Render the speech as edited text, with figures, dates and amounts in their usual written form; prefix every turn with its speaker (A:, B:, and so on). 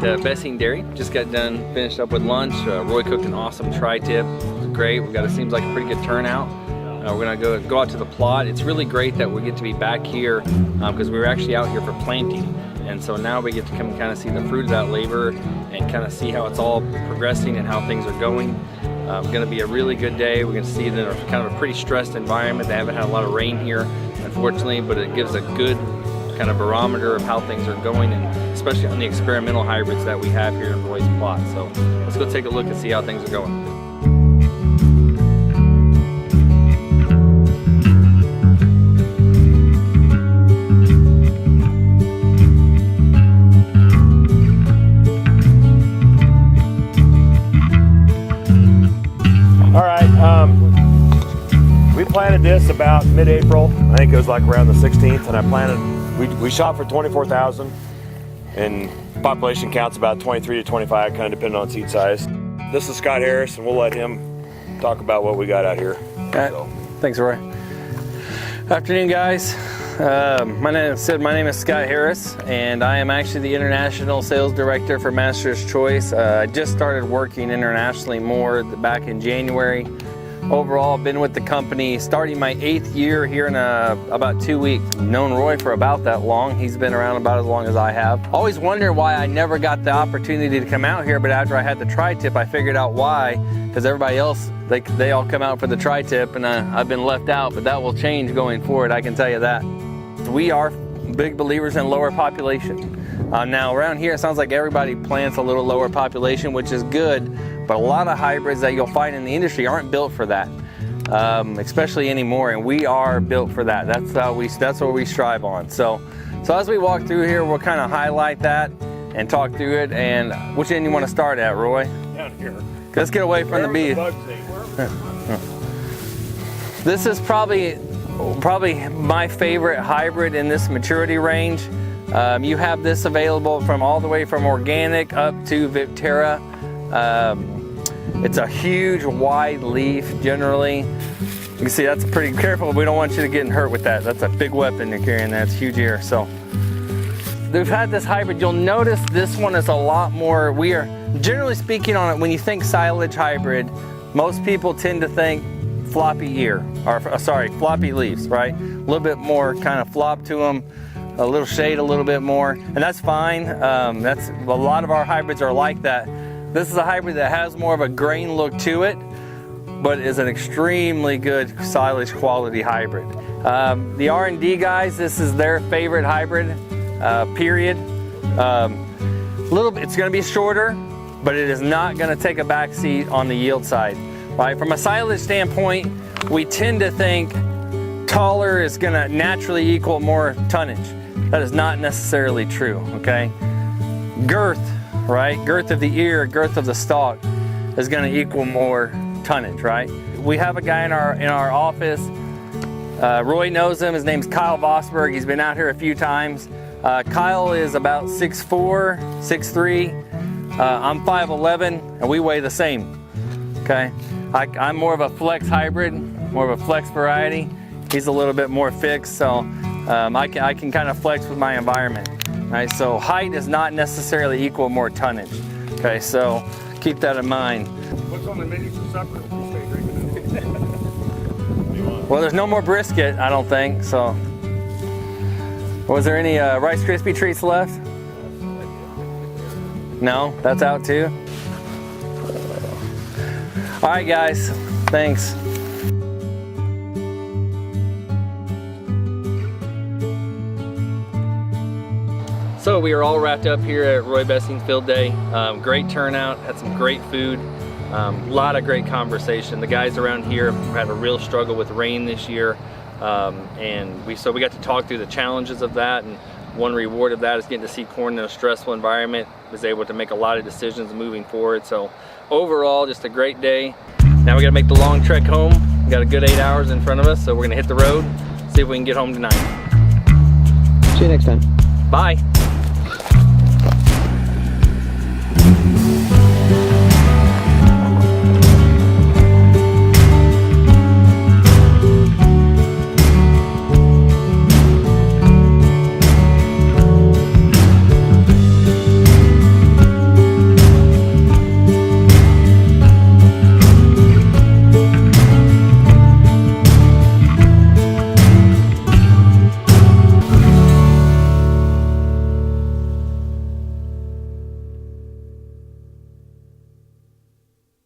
A: Bessing Dairy. Just got done, finished up with lunch. Roy cooked an awesome tri-tip. It was great. We got, it seems like a pretty good turnout. We're gonna go out to the plot. It's really great that we get to be back here because we were actually out here for planting. And so now we get to come kind of see the fruit of that labor and kind of see how it's all progressing and how things are going. Going to be a really good day. We're going to see it in a kind of a pretty stressed environment. They haven't had a lot of rain here, unfortunately, but it gives a good kind of barometer of how things are going, and especially on the experimental hybrids that we have here in Roy's plot. So let's go take a look and see how things are going.
B: We planted this about mid-April. I think it was like around the 16th, and I planted, we shot for 24,000, and population count's about 23 to 25, kind of depending on seed size. This is Scott Harris, and we'll let him talk about what we got out here.
A: So. Thanks, Roy. Afternoon, guys. My name is Scott Harris, and I am actually the International Sales Director for Master's Choice. I just started working internationally more back in January. Overall, I've been with the company starting my 8th year here in about 2 weeks. I've known Roy for about that long. He's been around about as long as I have. Always wondered why I never got the opportunity to come out here, but after I had the tri-tip, I figured out why, because everybody else, they all come out for the tri-tip, and I've been left out, but that will change going forward, I can tell you that. We are big believers in lower population. Now around here, it sounds like everybody plants a little lower population, which is good, but a lot of hybrids that you'll find in the industry aren't built for that, especially anymore, and we are built for that. That's what we strive on. So as we walk through here, we'll kind of highlight that and talk through it. And which end you want to start at, Roy?
B: Down here.
A: Let's get away from the bees. This is probably my favorite hybrid in this maturity range. You have this available from all the way from organic up to Viptera. It's a huge wide leaf generally. You can see that's pretty careful. We don't want you to get hurt with that. That's a big weapon you're carrying. That's huge ear. So we've had this hybrid. You'll notice this one is a lot more. We are generally speaking on it. When you think silage hybrid, most people tend to think floppy ear, or floppy leaves, right? A little bit more kind of flop to them, a little shade, a little bit more, and that's fine. That's a lot of our hybrids are like that. This is a hybrid that has more of a grain look to it, but is an extremely good silage quality hybrid. The R&D guys, this is their favorite hybrid, period. It's going to be shorter, but it is not going to take a back seat on the yield side. Right? From a silage standpoint, we tend to think taller is going to naturally equal more tonnage. That is not necessarily true. Okay, girth. Right? Girth of the ear, girth of the stalk is going to equal more tonnage, right? We have a guy in our office. Roy knows him. His name's Kyle Vosberg. He's been out here a few times. Kyle is about 6'4", 6'3". I'm 5'11", and we weigh the same. Okay? I'm more of a flex hybrid, more of a flex variety. He's a little bit more fixed, so I can kind of flex with my environment. Right, so height does not necessarily equal more tonnage. Okay, so keep that in mind.
B: What's on the menu for supper?
A: Well, there's no more brisket, I don't think. So, was there any Rice Krispie treats left? No, that's out too. All right, guys. Thanks. So we are all wrapped up here at Roy Bessing's Field Day. Great turnout, had some great food, a lot of great conversation. The guys around here had a real struggle with rain this year, and we got to talk through the challenges of that, and one reward of that is getting to see corn in a stressful environment. Was able to make a lot of decisions moving forward. So overall, just a great day. Now we got to make the long trek home. We got a good 8 hours in front of us, so we're gonna hit the road, see if we can get home tonight.
C: See you next time.
A: Bye.